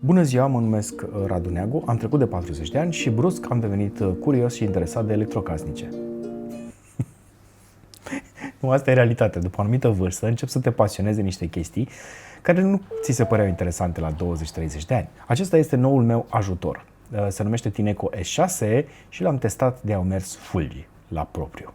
Bună ziua, mă numesc Radu Neagu, am trecut de 40 de ani și brusc am devenit curios și interesat de electrocasnice. Nu, asta e realitatea. După o anumită vârstă încep să te pasionezi de niște chestii care nu ți se păreau interesante la 20-30 de ani. Acesta este noul meu ajutor. Se numește Tineco S6 și l-am testat de au mers fulgi la propriu.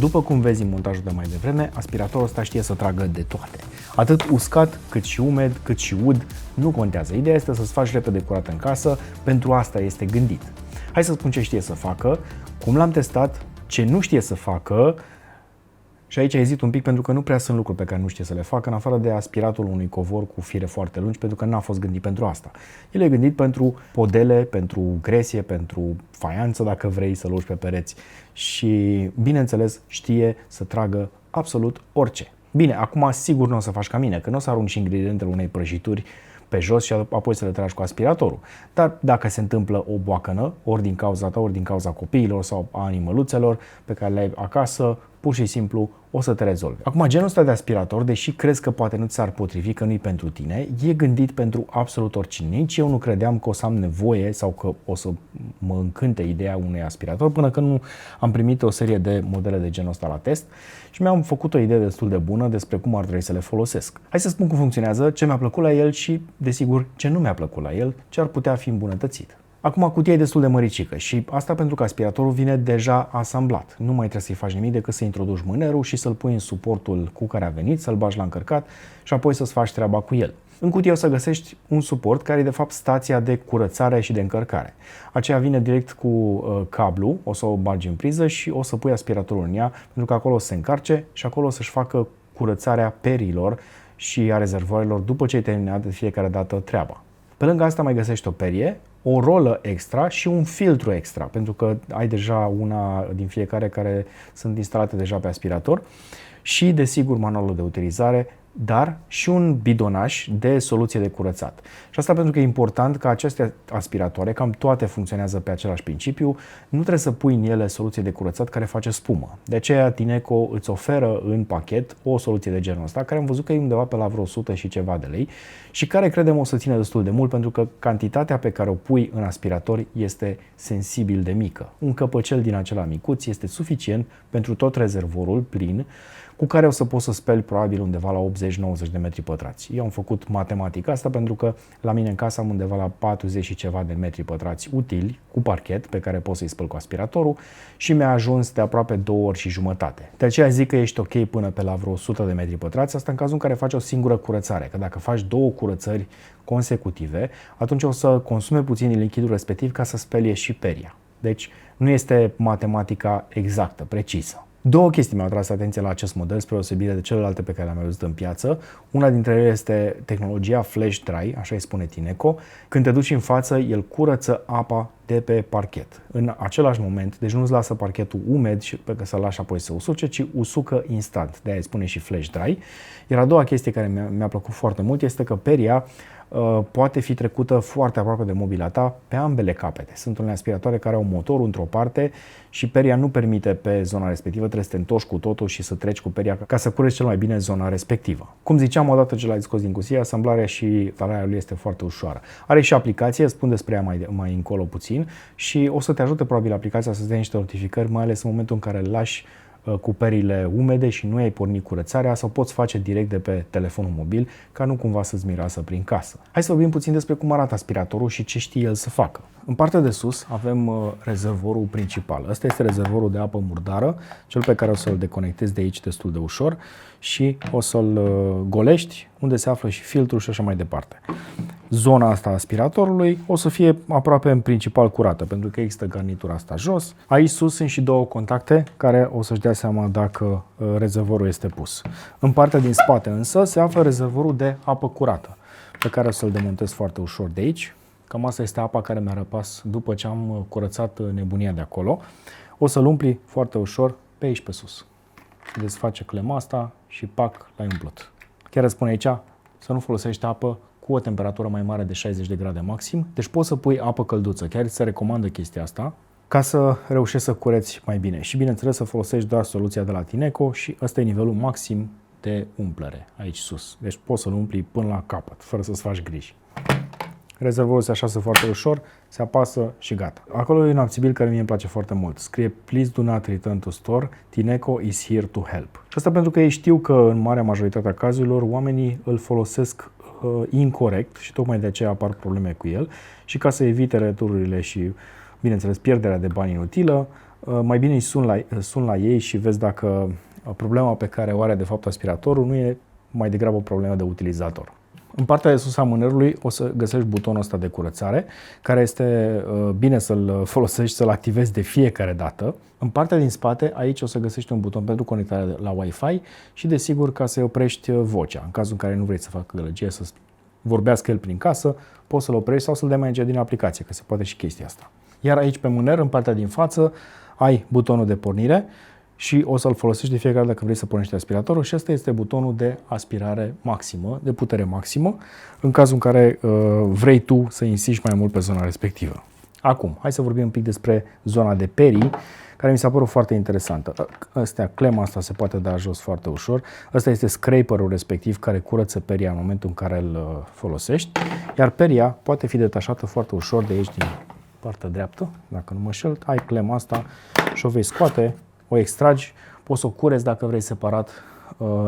După cum vezi în montajul de mai devreme, aspiratorul ăsta știe să tragă de toate. Atât uscat, cât și umed, cât și ud, nu contează. Ideea este să-ți faci repede curat în casă, pentru asta este gândit. Hai să spun ce știe să facă, cum l-am testat, ce nu știe să facă. Și aici ezit un pic pentru că nu prea sunt lucruri pe care nu știe să le facă, în afară de aspiratul unui covor cu fire foarte lungi, pentru că n-a fost gândit pentru asta. El e gândit pentru podele, pentru gresie, pentru faianță, dacă vrei să-l urci pe pereți și, bineînțeles, știe să tragă absolut orice. Bine, acum sigur nu o să faci ca mine, că nu o să arunci ingredientele unei prăjituri pe jos și apoi să le tragi cu aspiratorul. Dar dacă se întâmplă o boacănă, ori din cauza ta, ori din cauza copiilor sau a animăluțelor pe care le ai acasă, pur și simplu o să te rezolvi. Acum, genul ăsta de aspirator, deși crezi că poate nu ți s-ar potrivi, că nu-i pentru tine, e gândit pentru absolut oricine. Nici eu nu credeam că o să am nevoie sau că o să mă încânte ideea unui aspirator până când nu am primit o serie de modele de genul ăsta la test și mi-am făcut o idee destul de bună despre cum ar trebui să le folosesc. Hai să spun cum funcționează, ce mi-a plăcut la el și, desigur, ce nu mi-a plăcut la el, ce ar putea fi îmbunătățit. Acum, cutia e destul de măricică și asta pentru că aspiratorul vine deja asamblat. Nu mai trebuie să-i faci nimic decât să introduci mânerul și să-l pui în suportul cu care a venit, să-l bagi la încărcat și apoi să-ți faci treaba cu el. În cutie o să găsești un suport care e de fapt stația de curățare și de încărcare. Aceea vine direct cu cablu, o să o bagi în priză și o să pui aspiratorul în ea, pentru că acolo o să se încarce și acolo o să-și facă curățarea perilor și a rezervoarelor după ce ai terminat de fiecare dată treaba. Pe lângă asta mai găsești o perie, o rolă extra și un filtru extra, pentru că ai deja una din fiecare care sunt instalate deja pe aspirator și, desigur, manualul de utilizare, dar și un bidonaj de soluție de curățat. Și asta pentru că e important că aceste aspiratoare, cam toate funcționează pe același principiu, nu trebuie să pui în ele soluție de curățat care face spumă. De aceea Tineco îți oferă în pachet o soluție de genul ăsta, care am văzut că e undeva pe la vreo 100 și ceva de lei și care credem o să țină destul de mult pentru că cantitatea pe care o pui în aspirator este sensibil de mică. Un căpăcel din acela micuț este suficient pentru tot rezervorul plin, cu care o să poți să speli probabil undeva la 80-90 de metri pătrați. Eu am făcut matematica asta pentru că la mine în casă am undeva la 40 și ceva de metri pătrați utili, cu parchet, pe care pot să-i spăl cu aspiratorul și mi-a ajuns de aproape 2 ori și jumătate. De aceea zic că ești ok până pe la vreo 100 de metri pătrați, asta în cazul în care faci o singură curățare, că dacă faci 2 curățări consecutive, atunci o să consume puțin din lichidul respectiv ca să spelie și peria. Deci nu este matematica exactă, precisă. Două chestii mi-au atras atenția la acest model spre deosebire de celelalte pe care le-am văzut în piață. Una dintre ele este tehnologia Flash Dry, așa îi spune Tineco. Când te duci în față, el curăță apa de pe parchet. În același moment, deci nu-ți lasă parchetul umed și pe că să-l lași apoi să usuce, ci usucă instant. De-aia îi spune și Flash Dry. Iar a doua chestie care mi-a plăcut foarte mult este că peria poate fi trecută foarte aproape de mobila ta pe ambele capete. Sunt unele aspiratoare care au motorul într-o parte și peria nu permite pe zona respectivă, trebuie să te întorci cu totul și să treci cu peria ca să cureți cel mai bine zona respectivă. Cum ziceam, odată ce l-ai scos din cutie, asamblarea și instalarea lui este foarte ușoară. Are și aplicație, spun despre ea mai încolo puțin și o să te ajute probabil aplicația să-ți dea niște notificări, mai ales în momentul în care îl lași cu perile umede și nu ai pornit curățarea sau poți face direct de pe telefonul mobil ca nu cumva să-ți miroasă prin casă. Hai să vorbim puțin despre cum arată aspiratorul și ce știe el să facă. În partea de sus avem rezervorul principal. Ăsta este rezervorul de apă murdară, cel pe care o să-l deconectezi de aici destul de ușor și o să-l golești, unde se află și filtrul și așa mai departe. Zona asta a aspiratorului o să fie aproape în principal curată, pentru că există garnitura asta jos. Aici sus sunt și două contacte care o să-și dea seama dacă rezervorul este pus. În partea din spate însă se află rezervorul de apă curată, pe care o să-l demontez foarte ușor de aici. Cam asta este apa care mi-a rămas după ce am curățat nebunia de acolo. O să-l umpli foarte ușor pe aici pe sus. desface clema asta și pac, l-ai umplut. Chiar îți spune aici să nu folosești apă cu o temperatură mai mare de 60 de grade maxim, deci poți să pui apă călduță, chiar se recomandă chestia asta, ca să reușești să cureți mai bine. Și bineînțeles să folosești doar soluția de la Tineco și ăsta e nivelul maxim de umplere, aici sus. Deci poți să-l umpli până la capăt, fără să-ți faci griji. Rezervorul se așează foarte ușor, se apasă și gata. Acolo e un abțibil care mie îmi place foarte mult. Scrie Please do not return to store, Tineco is here to help. Și asta pentru că ei știu că în marea majoritate a cazurilor oamenii îl folosesc incorect și tocmai de aceea apar probleme cu el și ca să evite retururile și, bineînțeles, pierderea de bani inutilă, mai bine îi sun la ei și vezi dacă problema pe care o are de fapt aspiratorul nu e mai degrabă o problemă de utilizator. În partea de sus a mânerului o să găsești butonul ăsta de curățare, care este bine să-l folosești, să-l activezi de fiecare dată. În partea din spate, aici o să găsești un buton pentru conectare la Wi-Fi și, desigur, ca să-i oprești vocea. În cazul în care nu vrei să facă gălăgie, să vorbească el prin casă, poți să-l oprești sau să-l dai mai încet din aplicație, că se poate și chestia asta. Iar aici pe mâner, în partea din față, ai butonul de pornire și o să-l folosești de fiecare dată când vrei să pornești aspiratorul și ăsta este butonul de aspirare maximă, de putere maximă, în cazul în care vrei tu să insisti mai mult pe zona respectivă. Acum, hai să vorbim un pic despre zona de perii, care mi s-a părut foarte interesantă. Clema asta se poate da jos foarte ușor. Ăsta este scraperul respectiv care curăță peria în momentul în care îl folosești, iar peria poate fi detașată foarte ușor de aici din partea dreaptă, dacă nu mă înșel. Ai clema asta și o vei scoate, o extragi, poți să o cureți dacă vrei separat,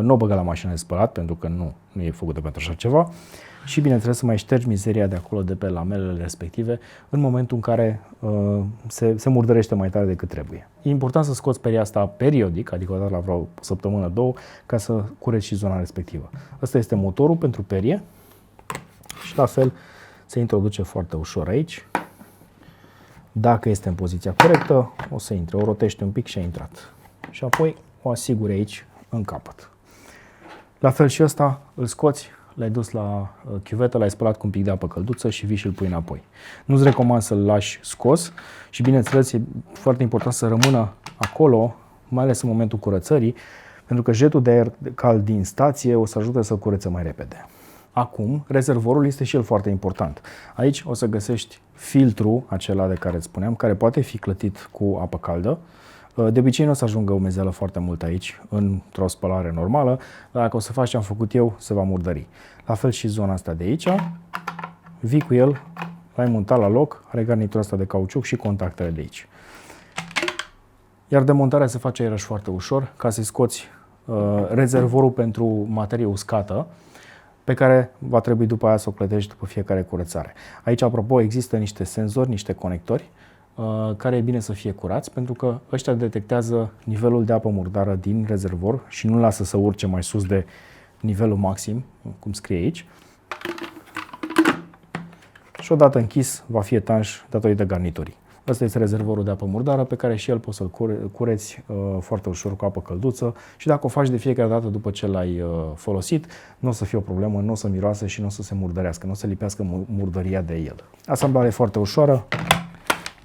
nu o băga la mașină de spălat pentru că nu e făcută pentru așa ceva și bineînțeles să mai ștergi mizeria de acolo de pe lamelele respective în momentul în care se murdărește mai tare decât trebuie. E important să scoți peria asta periodic, adică o dată la vreo săptămână, două, ca să cureți și zona respectivă. Ăsta este motorul pentru perie și la fel se introduce foarte ușor aici. Dacă este în poziția corectă, o să intre, o rotește un pic și a intrat. Și apoi o asiguri aici în capăt. La fel și ăsta îl scoți, l-ai dus la chiuvetă, l-ai spălat cu un pic de apă călduță și vii și îl pui înapoi. Nu-ți recomand să-l lași scos și bineînțeles e foarte important să rămână acolo, mai ales în momentul curățării, pentru că jetul de aer cald din stație o să ajute să curețe mai repede. Acum, rezervorul este și el foarte important. Aici o să găsești filtrul acela de care îți spuneam, care poate fi clătit cu apă caldă. De obicei nu o să ajungă umezeală foarte mult aici, într-o spălare normală, dar dacă o să faci ce am făcut eu, se va murdări. La fel și zona asta de aici, vii cu el, l-ai montat la loc, are garnitura asta de cauciuc și contactele de aici. Iar demontarea se face iarăși foarte ușor, ca să-i scoți rezervorul pentru materie uscată, pe care va trebui după aia să o clătești după fiecare curățare. Aici, apropo, există niște senzori, niște conectori, care e bine să fie curați, pentru că ăștia detectează nivelul de apă murdară din rezervor și nu lasă să urce mai sus de nivelul maxim, cum scrie aici. Și odată închis, va fi etanș datorită garniturii. Ăsta este rezervorul de apă murdară pe care și el poți să-l cureți foarte ușor cu apă călduță și dacă o faci de fiecare dată după ce l-ai folosit, nu o să fie o problemă, nu o să miroase și nu o să se murdărească, nu o să lipească murdăria de el. Asamblarea e foarte ușoară,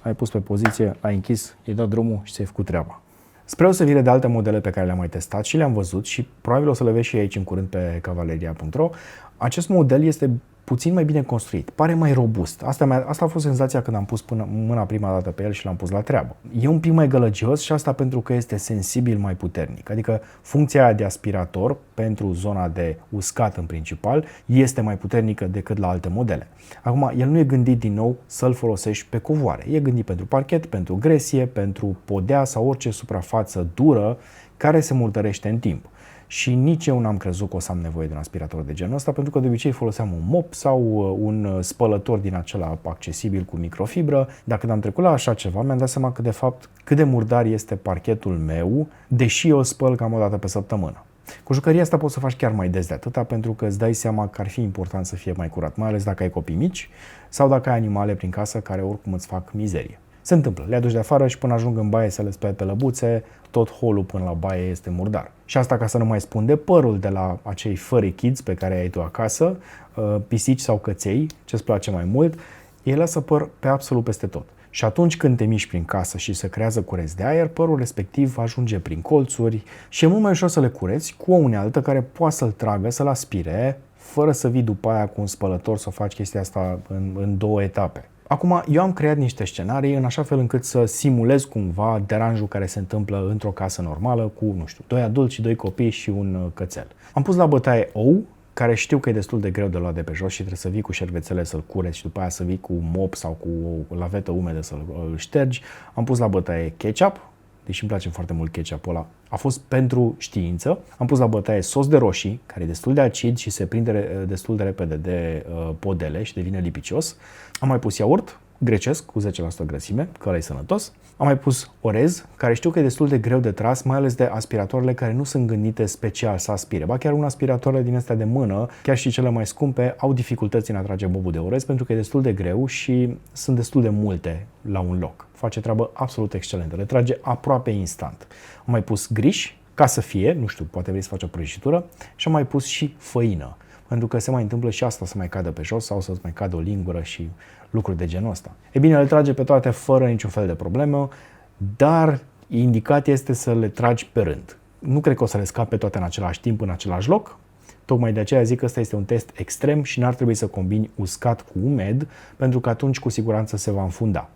ai pus pe poziție, ai închis, i-ai dat drumul și ți-ai făcut treaba. Spre osebire de alte modele pe care le-am mai testat și le-am văzut și probabil o să le vezi și aici în curând pe cavaleria.ro, acest model este puțin mai bine construit, pare mai robust. Asta a fost senzația când am pus mâna prima dată pe el și l-am pus la treabă. E un pic mai gălăgios și asta pentru că este sensibil mai puternic. Adică funcția de aspirator pentru zona de uscat în principal este mai puternică decât la alte modele. Acum, el nu e gândit din nou să-l folosești pe covoare. E gândit pentru parchet, pentru gresie, pentru podea sau orice suprafață dură care se murdărește în timp. Și nici eu n-am crezut că o să am nevoie de un aspirator de genul ăsta, pentru că de obicei foloseam un mop sau un spălător din acela accesibil cu microfibră. Dar când am trecut la așa ceva, mi-am dat seama că de fapt cât de murdar este parchetul meu, deși eu îl spăl cam o dată pe săptămână. Cu jucăria asta poți să faci chiar mai des de atâta, pentru că îți dai seama că ar fi important să fie mai curat, mai ales dacă ai copii mici sau dacă ai animale prin casă care oricum îți fac mizerie. Se întâmplă, le aduci de afară și până ajung în baie să le speli pe lăbuțe, tot holul până la baie este murdar. Și asta ca să nu mai spun de părul de la acei furry kids pe care ai tu acasă, pisici sau căței, ce-ți place mai mult, ei lasă păr pe absolut peste tot. Și atunci când te miști prin casă și se creează cureți de aer, părul respectiv ajunge prin colțuri și e mult mai ușor să le cureți cu o unealtă care poate să-l tragă, să-l aspire, fără să vii după aia cu un spălător să faci chestia asta în 2 etape. Acum, eu am creat niște scenarii în așa fel încât să simulez cumva deranjul care se întâmplă într-o casă normală cu, nu știu, 2 adulți și 2 copii și un cățel. Am pus la bătaie ou, care știu că e destul de greu de luat de pe jos și trebuie să vii cu șervețele să-l cureți și după aia să vii cu mop sau cu o lavetă umedă să-l ștergi. Am pus la bătaie ketchup, deși îmi place foarte mult ketchup-ul ăla. A fost pentru știință. Am pus la bătaie sos de roșii, care e destul de acid și se prinde destul de repede de podele și devine lipicios. Am mai pus iaurt grecesc cu 10% grăsime, că ăla e sănătos. Am mai pus orez, care știu că e destul de greu de tras, mai ales de aspiratoarele care nu sunt gândite special să aspire. Ba chiar un aspirator din astea de mână, chiar și cele mai scumpe, au dificultăți în a trage bobul de orez pentru că e destul de greu și sunt destul de multe la un loc. Face treabă absolut excelentă, le trage aproape instant. Am mai pus griș, ca să fie, nu știu, poate vrei să faci o prăjitură, și am mai pus și făină, pentru că se mai întâmplă și asta să mai cadă pe jos sau să-ți mai cadă o lingură și lucruri de genul ăsta. E bine, le trage pe toate fără niciun fel de problemă, dar indicat este să le tragi pe rând. Nu cred că o să le scape toate în același timp, în același loc. Tocmai de aceea zic că ăsta este un test extrem și n-ar trebui să combini uscat cu umed, pentru că atunci cu siguranță se va înfunda.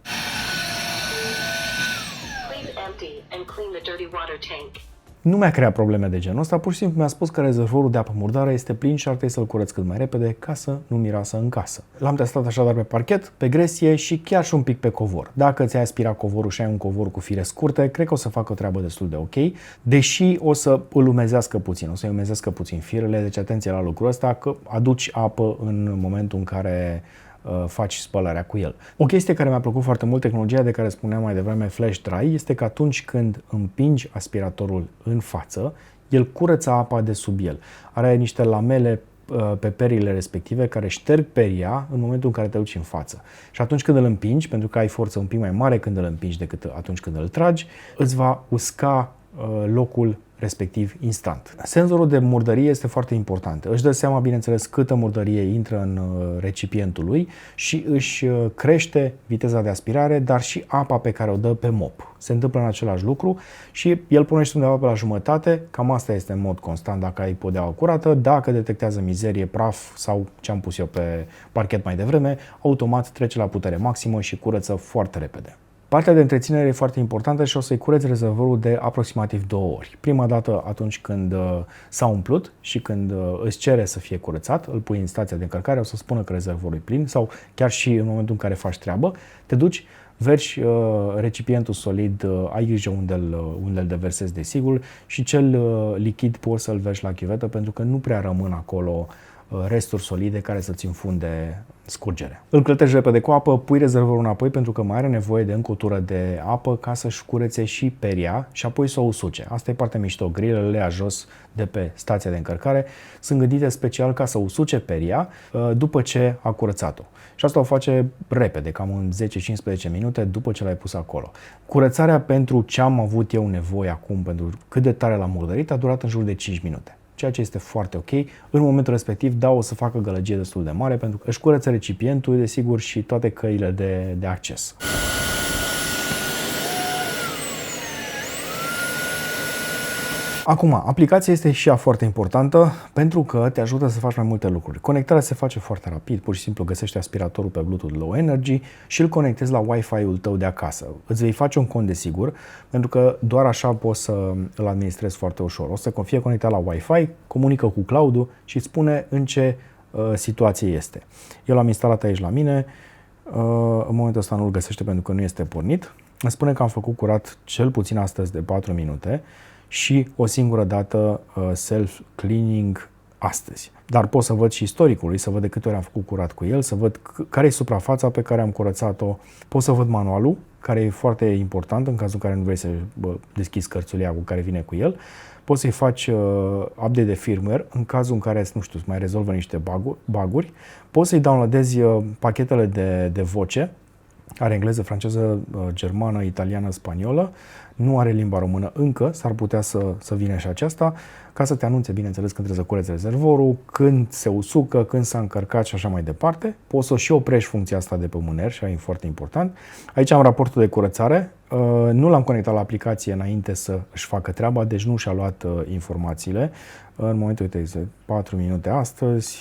Nu mi-a creat probleme de genul ăsta, pur și simplu mi-a spus că rezervorul de apă murdară este plin și ar trebui să-l curăț cât mai repede ca să nu miroasă în casă. L-am testat așadar pe parchet, pe gresie și chiar și un pic pe covor. Dacă ți-ai aspirat covorul și ai un covor cu fire scurte, cred că o să facă o treabă destul de ok, deși o să îl umezească puțin, o să-i umezească puțin firele, deci atenție la lucrul ăsta că aduci apă în momentul în care faci spălarea cu el. O chestie care mi-a plăcut foarte mult, tehnologia de care spuneam mai devreme, flash dry, este că atunci când împingi aspiratorul în față, el curăță apa de sub el. Are niște lamele pe perile respective care șterg peria în momentul în care te duci în față. Și atunci când îl împingi, pentru că ai forță un pic mai mare când îl împingi decât atunci când îl tragi, îți va usca locul respectiv instant. Senzorul de murdărie este foarte important. Își dă seama, bineînțeles, câtă murdărie intră în recipientul lui și își crește viteza de aspirare, dar și apa pe care o dă pe mop. Se întâmplă în același lucru și el pornește undeva pe la jumătate, cam asta este în mod constant dacă ai podeaua curată. Dacă detectează mizerie, praf sau ce am pus eu pe parchet mai devreme, automat trece la putere maximă și curăță foarte repede. Partea de întreținere e foarte importantă și o să-i cureți rezervorul de aproximativ 2 ori. Prima dată atunci când s-a umplut și când îți cere să fie curățat, îl pui în stația de încărcare, o să spună că rezervorul e plin sau chiar și în momentul în care faci treabă, te duci, vergi recipientul solid, ai grijă unde îl deversezi desigur și cel lichid poți să-l vergi la chiuvetă pentru că nu prea rămân acolo resturi solide care să-ți înfunde scurgerea. Îl clătești repede cu apă, pui rezervorul înapoi pentru că mai are nevoie de încă o tură de apă ca să-și curețe și peria și apoi să o usuce. Asta e partea mișto. Grilele jos de pe stația de încărcare sunt gândite special ca să usuce peria după ce a curățat-o. Și asta o face repede, cam în 10-15 minute după ce l-ai pus acolo. Curățarea pentru ce am avut eu nevoie acum, pentru cât de tare l-am murdărit, a durat în jur de 5 minute. Ceea ce este foarte ok. În momentul respectiv, da, o să facă gălăgie destul de mare pentru că își curăță recipientul, desigur, și toate căile de acces. Acum, aplicația este și ea foarte importantă pentru că te ajută să faci mai multe lucruri. Conectarea se face foarte rapid, pur și simplu găsești aspiratorul pe Bluetooth Low Energy și îl conectezi la Wi-Fi-ul tău de acasă. Îți vei face un cont de sigur, pentru că doar așa poți să îl administrezi foarte ușor. O să fie conectat la Wi-Fi, comunică cu cloud-ul și îți spune în ce situație este. Eu l-am instalat aici la mine, în momentul ăsta nu-l găsește pentru că nu este pornit. Îmi spune că am făcut curat cel puțin astăzi de 4 minute și o singură dată self-cleaning astăzi. Dar pot să văd și istoricul lui, să văd de câte ori am făcut curat cu el, să văd care e suprafața pe care am curățat-o. Pot să văd manualul, care e foarte important în cazul în care nu vrei să deschizi cărțulia cu care vine cu el. Poți să-i faci update de firmware în cazul în care, nu știu, mai rezolvă niște bug-uri. Poți să-i downloadezi pachetele de voce Are engleză, franceză, germană, italiană, spaniolă. Nu are limba română încă, s-ar putea să vină și aceasta, ca să te anunțe, bineînțeles, când trebuie să cureți rezervorul, când se usucă, când s-a încărcat și așa mai departe. Poți să și oprești funcția asta de pe mâner și e foarte important. Aici am raportul de curățare. Nu l-am conectat la aplicație înainte să își facă treaba, deci nu și-a luat informațiile. În momentul, uite, 4 minute astăzi,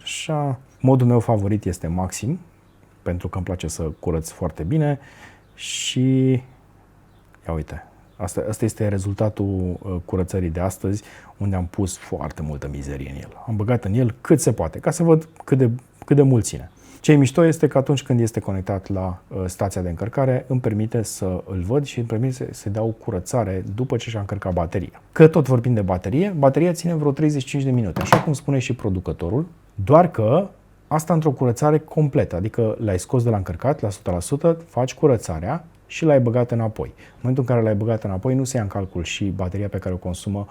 așa. Modul meu favorit este maxim, pentru că îmi place să curăț foarte bine și ia uite, asta este rezultatul curățării de astăzi, unde am pus foarte multă mizerie în el. Am băgat în el cât se poate, ca să văd cât de mult ține. Ce e mișto este că atunci când este conectat la stația de încărcare, îmi permite să îl văd și îmi permite să dau curățare după ce și-a încărcat bateria. Că tot vorbim de baterie, bateria ține vreo 35 de minute, așa cum spune și producătorul, doar că asta într-o curățare completă, adică l-ai scos de la încărcat la 100%, faci curățarea și l-ai băgat înapoi. În momentul în care l-ai băgat înapoi, nu se ia în calcul și bateria pe care o consumă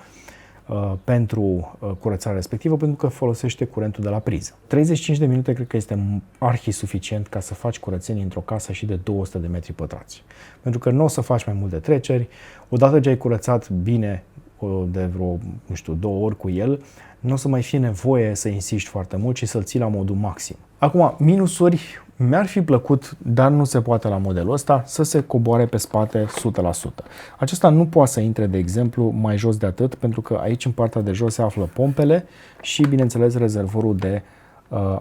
pentru curățarea respectivă, pentru că folosește curentul de la priză. 35 de minute cred că este arhi suficient ca să faci curățenie într-o casă și de 200 de metri pătrați. Pentru că nu o să faci mai multe treceri, odată ce ai curățat bine de vreo, 2 ori cu el, nu o să mai fie nevoie să insiști foarte mult și să-l ții la modul maxim. Acum, minusuri, mi-ar fi plăcut, dar nu se poate la modelul ăsta, să se coboare pe spate 100%. Acesta nu poate să intre, de exemplu, mai jos de atât, pentru că aici, în partea de jos, se află pompele și, bineînțeles, rezervorul de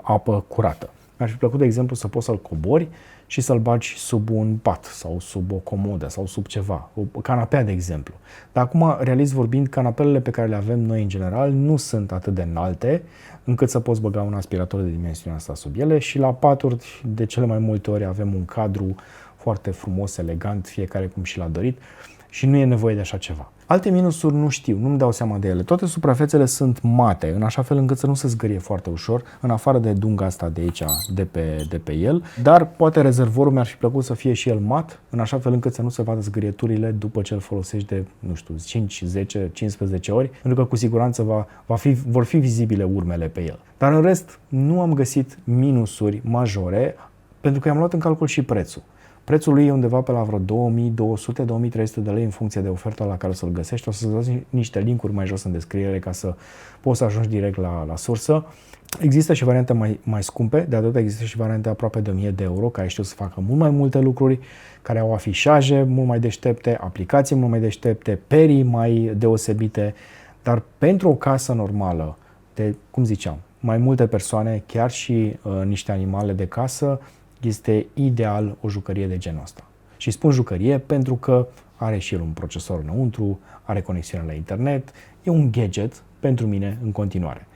apă curată. Mi-ar fi plăcut, de exemplu, să poți să-l cobori și să-l bagi sub un pat sau sub o comodă sau sub ceva, o canapea, de exemplu. Dar acum, realist vorbind, canapelele pe care le avem noi în general nu sunt atât de înalte încât să poți băga un aspirator de dimensiunea asta sub ele și la paturi de cele mai multe ori avem un cadru foarte frumos, elegant, fiecare cum și l-a dorit și nu e nevoie de așa ceva. Alte minusuri nu știu, nu-mi dau seama de ele. Toate suprafețele sunt mate, în așa fel încât să nu se zgârie foarte ușor, în afară de dunga asta de aici, de pe el, dar poate rezervorul mi-ar fi plăcut să fie și el mat, în așa fel încât să nu se vadă zgârieturile după ce îl folosești de, 5, 10, 15 ori, pentru că cu siguranță vor fi vizibile urmele pe el. Dar în rest, nu am găsit minusuri majore, pentru că i-am luat în calcul și prețul. Prețul lui e undeva pe la vreo 2200-2300 de lei în funcție de oferta la care o să-l găsești. O să-ți dau niște linkuri mai jos în descriere ca să poți să ajungi direct la sursă. Există și variante mai scumpe, de atât există și variante aproape de 1000 de euro care știu să facă mult mai multe lucruri, care au afișaje mult mai deștepte, aplicații mult mai deștepte, perii mai deosebite, dar pentru o casă normală de, cum ziceam, mai multe persoane, chiar și niște animale de casă, este ideal o jucărie de genul ăsta. Și spun jucărie pentru că are și el un procesor înăuntru, are conexiune la internet, e un gadget pentru mine în continuare.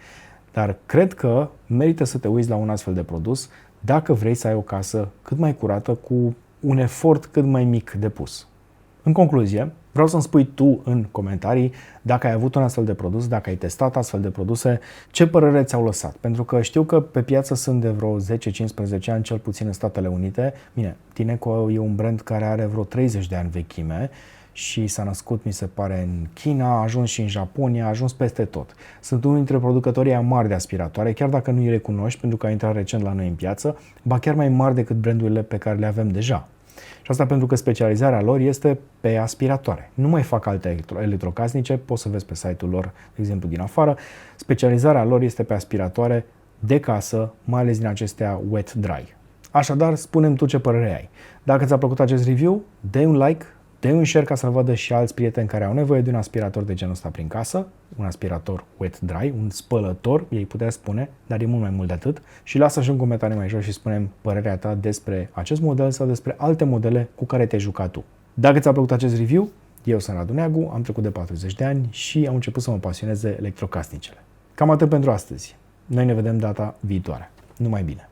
Dar cred că merită să te uiți la un astfel de produs dacă vrei să ai o casă cât mai curată, cu un efort cât mai mic depus. În concluzie, vreau să-mi spui tu în comentarii dacă ai avut un astfel de produs, dacă ai testat astfel de produse, ce părere ți-au lăsat. Pentru că știu că pe piață sunt de vreo 10-15 ani, cel puțin în Statele Unite. Bine, Tineco e un brand care are vreo 30 de ani vechime și s-a născut, mi se pare, în China, a ajuns și în Japonia, a ajuns peste tot. Sunt unul dintre producătorii mari de aspiratoare, chiar dacă nu îi recunoști pentru că a intrat recent la noi în piață, ba chiar mai mari decât brandurile pe care le avem deja. Și asta pentru că specializarea lor este pe aspiratoare. Nu mai fac alte electrocasnice, poți să vezi pe site-ul lor, de exemplu, din afară. Specializarea lor este pe aspiratoare de casă, mai ales din acestea wet-dry. Așadar, spune-mi tu ce părere ai. Dacă ți-a plăcut acest review, dă un like, dă un share ca să-l vadă și alți prieteni care au nevoie de un aspirator de genul ăsta prin casă, un aspirator wet-dry, un spălător, ei putea spune, dar e mult mai mult de atât, și lasă și un comentariu mai jos și spune-mi părerea ta despre acest model sau despre alte modele cu care te-ai jucat tu. Dacă ți-a plăcut acest review, eu sunt Radu Neagu, am trecut de 40 de ani și am început să mă pasioneze electrocasnicele. Cam atât pentru astăzi. Noi ne vedem data viitoare. Numai bine!